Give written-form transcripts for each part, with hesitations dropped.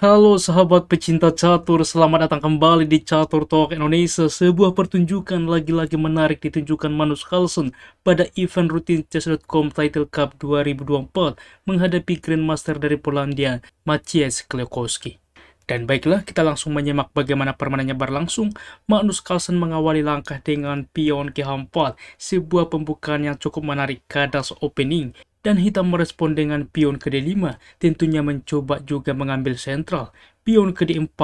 Halo sahabat pecinta catur, selamat datang kembali di Catur Talk Indonesia. Sebuah pertunjukan lagi-lagi menarik ditunjukkan Magnus Carlsen pada event rutin Chess.com Title Cup 2024 menghadapi Grandmaster dari Polandia, Maciej Kwiatkowski. Dan baiklah, kita langsung menyimak bagaimana permainannya berlangsung. Magnus Carlsen mengawali langkah dengan pion ke 4 sebuah pembukaan yang cukup menarik kadas opening. Dan hitam merespon dengan pion ke D5, tentunya mencoba juga mengambil sentral. Pion ke D4,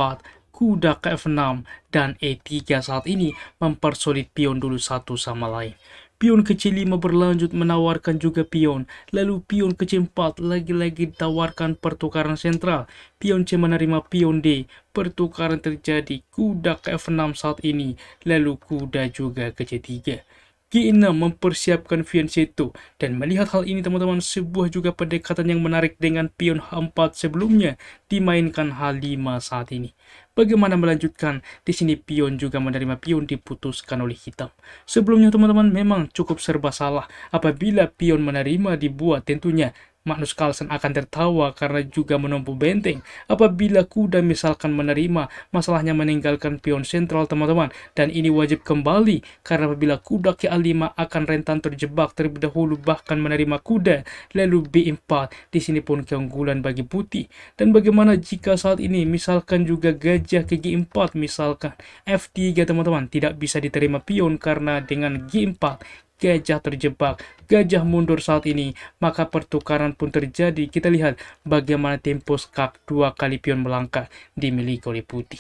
kuda ke F6, dan E3 saat ini mempersolid pion dulu satu sama lain. Pion ke C5 berlanjut menawarkan juga pion, lalu pion ke C4 lagi-lagi ditawarkan pertukaran sentral. Pion C menerima pion D, pertukaran terjadi, kuda ke F6 saat ini, lalu kuda juga ke C3. G6 mempersiapkan pion C1, dan melihat hal ini teman-teman, sebuah juga pendekatan yang menarik dengan pion H4 sebelumnya dimainkan H5 saat ini. Bagaimana melanjutkan? Di sini pion juga menerima pion diputuskan oleh hitam. Sebelumnya teman-teman memang cukup serba salah. Apabila pion menerima dibuat, tentunya Magnus Carlsen akan tertawa karena juga menumpuk benteng. Apabila kuda misalkan menerima, masalahnya meninggalkan pion sentral teman-teman. Dan ini wajib kembali, karena apabila kuda ke A5 akan rentan terjebak terlebih dahulu bahkan menerima kuda. Lalu B4, di sini pun keunggulan bagi putih. Dan bagaimana jika saat ini misalkan juga gajah ke G4, misalkan F3 teman-teman, tidak bisa diterima pion karena dengan G4 gajah terjebak, gajah mundur saat ini, maka pertukaran pun terjadi. Kita lihat bagaimana tempo skak 2 kali pion melangkah dimiliki oleh putih.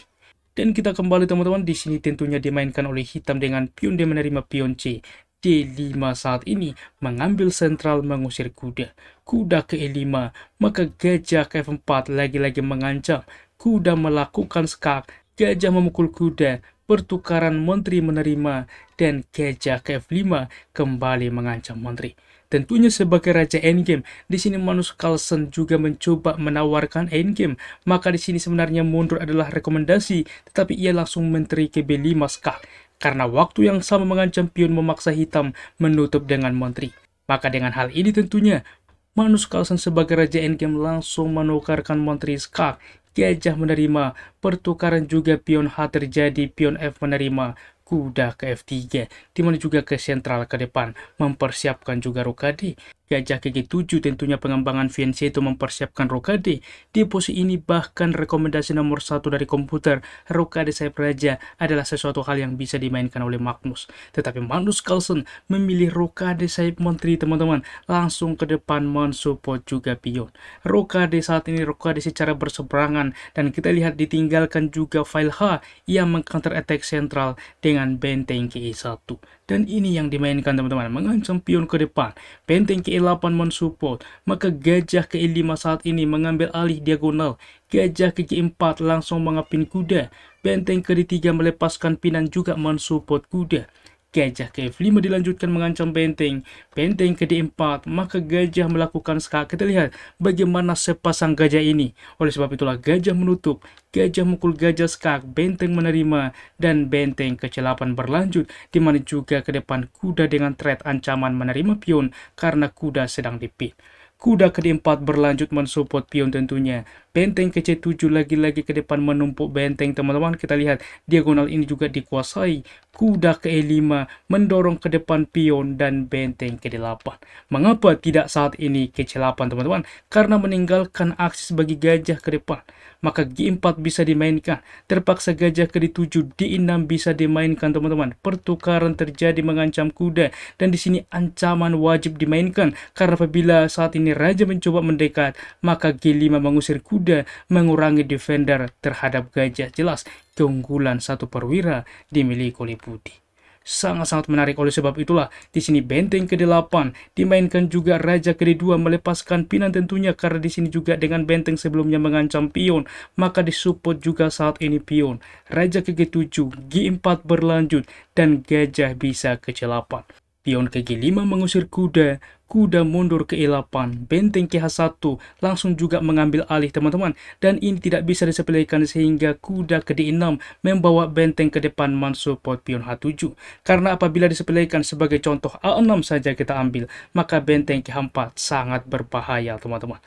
Dan kita kembali teman-teman, di sini tentunya dimainkan oleh hitam dengan pion dia menerima pion C. D5 saat ini mengambil sentral mengusir kuda. Kuda ke E5, maka gajah ke F4 lagi-lagi mengancam. Kuda melakukan skak, gajah memukul kuda, pertukaran menteri menerima, dan gajah ke F5 kembali mengancam menteri. Tentunya sebagai raja endgame, di sini Magnus Carlsen juga mencoba menawarkan endgame. Maka di sini sebenarnya mundur adalah rekomendasi, tetapi ia langsung menteri ke B5 skak. Karena waktu yang sama mengancam pion memaksa hitam menutup dengan menteri. Maka dengan hal ini tentunya Magnus Carlsen sebagai raja endgame langsung menukarkan menteri skak. Gajah menerima, pertukaran juga pion H terjadi, pion F menerima, kuda ke F3, dimana juga ke sentral ke depan, mempersiapkan juga rokade. Gajah ke G7 tentunya pengembangan VNC itu mempersiapkan rokade. Di posisi ini bahkan rekomendasi nomor 1 dari komputer, rokade sayap raja adalah sesuatu hal yang bisa dimainkan oleh Magnus. Tetapi Magnus Carlsen memilih rokade sayap menteri teman-teman, langsung ke depan mensupport juga pion. Rokade saat ini rokade secara berseberangan, dan kita lihat ditinggalkan juga file H yang mengcounter attack sentral dengan benteng ke E1. Dan ini yang dimainkan teman-teman, mengancam pion ke depan. Benteng ke E8 mensupport, maka gajah ke E5 saat ini mengambil alih diagonal. Gajah ke G4 langsung mengapin kuda. Benteng ke D3 melepaskan pinan juga mensupport kuda. Gajah ke F5 dilanjutkan mengancam benteng. Benteng ke D4, maka gajah melakukan skak. Kita lihat bagaimana sepasang gajah ini. Oleh sebab itulah gajah menutup. Gajah mukul gajah skak, benteng menerima, dan benteng ke C8 berlanjut. Dimana juga ke depan kuda dengan threat ancaman menerima pion karena kuda sedang dipin. Kuda ke D4 berlanjut mensupport pion tentunya. Benteng ke C7 lagi-lagi ke depan menumpuk benteng teman-teman. Kita lihat diagonal ini juga dikuasai. Kuda ke E5 mendorong ke depan pion dan benteng ke D8. Mengapa tidak saat ini ke C8 teman-teman? Karena meninggalkan akses bagi gajah ke depan. Maka G4 bisa dimainkan. Terpaksa gajah ke D7, D6 bisa dimainkan teman-teman. Pertukaran terjadi mengancam kuda, dan di sini ancaman wajib dimainkan karena apabila saat ini raja mencoba mendekat, maka G5 mengusir kuda, mengurangi defender terhadap gajah. Jelas keunggulan satu perwira dimiliki oleh putih. Sangat-sangat menarik. Oleh sebab itulah di sini benteng ke D8 dimainkan juga raja ke D2 melepaskan pinan tentunya, karena di sini juga dengan benteng sebelumnya mengancam pion, maka disupport juga saat ini pion. Raja ke G7, G4 berlanjut, dan gajah bisa ke C8. Pion ke G5 mengusir kuda, kuda mundur ke E8, benteng ke H1 langsung juga mengambil alih teman-teman. Dan ini tidak bisa disepelekan sehingga kuda ke D6 membawa benteng ke depan mensupport pion H7. Karena apabila disepelekan sebagai contoh A6 saja kita ambil, maka benteng ke H4 sangat berbahaya teman-teman.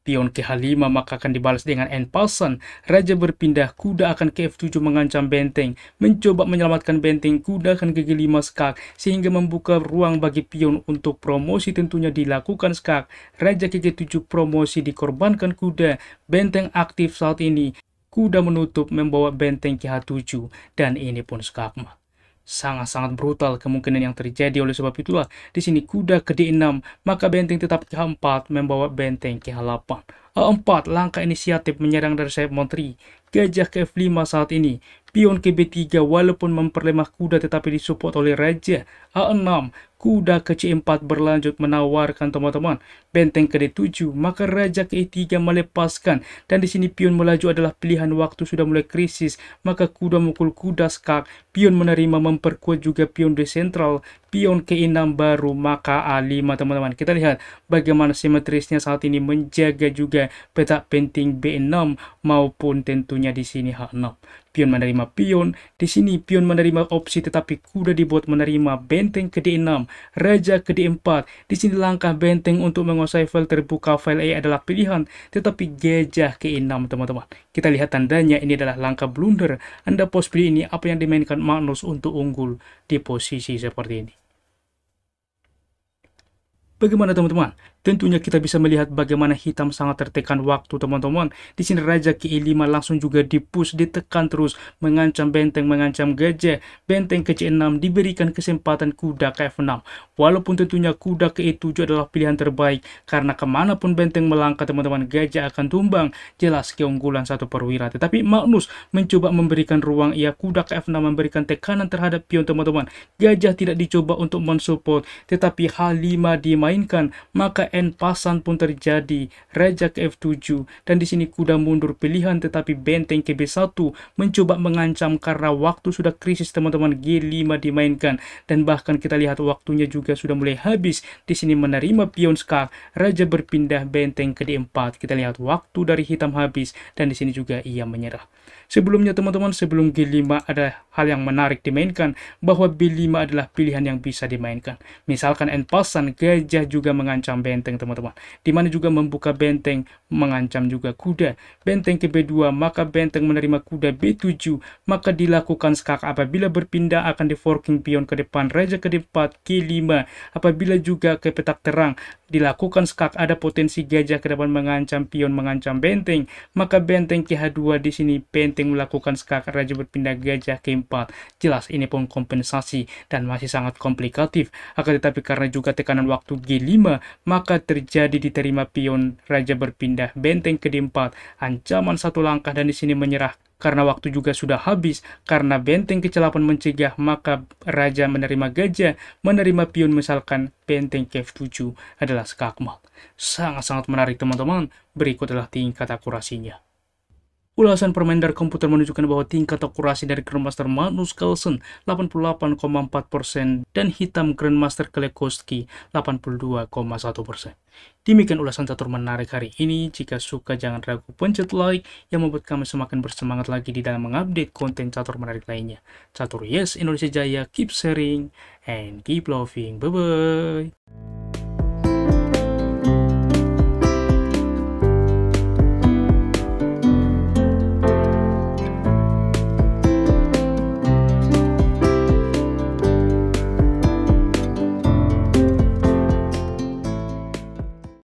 pion ke H5 maka akan dibalas dengan en passant. Raja berpindah, kuda akan ke F7 mengancam benteng, mencoba menyelamatkan benteng, kuda akan ke G5 skak, sehingga membuka ruang bagi pion untuk promosi tentunya dilakukan skak. Raja ke G7 promosi dikorbankan kuda, benteng aktif saat ini, kuda menutup membawa benteng ke H7, dan ini pun skakmat. Sangat-sangat brutal kemungkinan yang terjadi, oleh sebab itulah di sini kuda ke D6 maka benteng tetap ke H4 membawa benteng ke H8. A4 langkah inisiatif menyerang dari sayap Montri. Gajah ke F5 saat ini, pion ke B3 walaupun memperlemah kuda tetapi disupport oleh raja. A6 kuda ke C4 berlanjut menawarkan teman-teman benteng ke D7 maka raja ke E3 melepaskan, dan di sini pion melaju adalah pilihan waktu sudah mulai krisis maka kuda mukul kuda skak, pion menerima memperkuat juga pion di sentral, pion ke E6 baru maka A5 teman-teman. Kita lihat bagaimana simetrisnya saat ini menjaga juga petak penting B6 maupun tentunya di sini H6. Pion menerima pion, di sini pion menerima opsi tetapi kuda dibuat menerima benteng ke D6, raja ke D4. Di sini langkah benteng untuk menguasai file terbuka file E adalah pilihan, tetapi gajah ke E6 teman-teman. Kita lihat tandanya ini adalah langkah blunder. Anda pos pilih ini apa yang dimainkan Magnus untuk unggul di posisi seperti ini. Bagaimana teman-teman? Tentunya kita bisa melihat bagaimana hitam sangat tertekan waktu teman-teman. Di sini raja ke E5 langsung juga dipush, ditekan terus, mengancam benteng, mengancam gajah. Benteng ke C6 diberikan kesempatan kuda ke F6. Walaupun tentunya kuda ke E7 adalah pilihan terbaik, karena kemanapun benteng melangkah teman-teman, gajah akan tumbang. Jelas keunggulan satu perwira. Tetapi Magnus mencoba memberikan ruang, ia kuda ke F6 memberikan tekanan terhadap pion teman-teman. Gajah tidak dicoba untuk mensupport, tetapi H5 dimainkan, maka en passant pun terjadi, raja ke F7, dan di sini kuda mundur pilihan tetapi benteng ke B1 mencoba mengancam karena waktu sudah krisis teman-teman. G5 dimainkan dan bahkan kita lihat waktunya juga sudah mulai habis. Di sini menerima pion skak, raja berpindah benteng ke D4. Kita lihat waktu dari hitam habis dan di sini juga ia menyerah. Sebelumnya teman-teman, sebelum G5 ada hal yang menarik dimainkan, bahwa B5 adalah pilihan yang bisa dimainkan. Misalkan en passant, gajah juga mengancam benteng teman-teman, dimana juga membuka benteng, mengancam juga kuda. Benteng ke B2 maka benteng menerima kuda B7, maka dilakukan skak. Apabila berpindah akan di forking pion ke depan, raja ke D4, G5. Apabila juga ke petak terang dilakukan skak, ada potensi gajah ke depan mengancam pion, mengancam benteng, maka benteng ke H2. Di sini benteng melakukan skak, raja berpindah, gajah ke 4. Jelas ini pun kompensasi dan masih sangat komplikatif. Akan tetapi karena juga tekanan waktu G5 maka terjadi diterima pion, raja berpindah, benteng ke D4, ancaman satu langkah dan di sini menyerah karena waktu juga sudah habis. Karena benteng ke 8 mencegah maka raja menerima gajah, menerima pion, misalkan benteng ke F7 adalah skakmat. Sangat-sangat menarik teman-teman. Berikut adalah tingkat akurasinya. Ulasan permain dari komputer menunjukkan bahwa tingkat akurasi dari Grandmaster Magnus Carlsen 88,4% dan hitam Grandmaster Klekowski 82,1%. Demikian ulasan catur menarik hari ini. Jika suka jangan ragu pencet like yang membuat kami semakin bersemangat lagi di dalam mengupdate konten catur menarik lainnya. Catur Yes Indonesia Jaya, keep sharing and keep loving. Bye bye.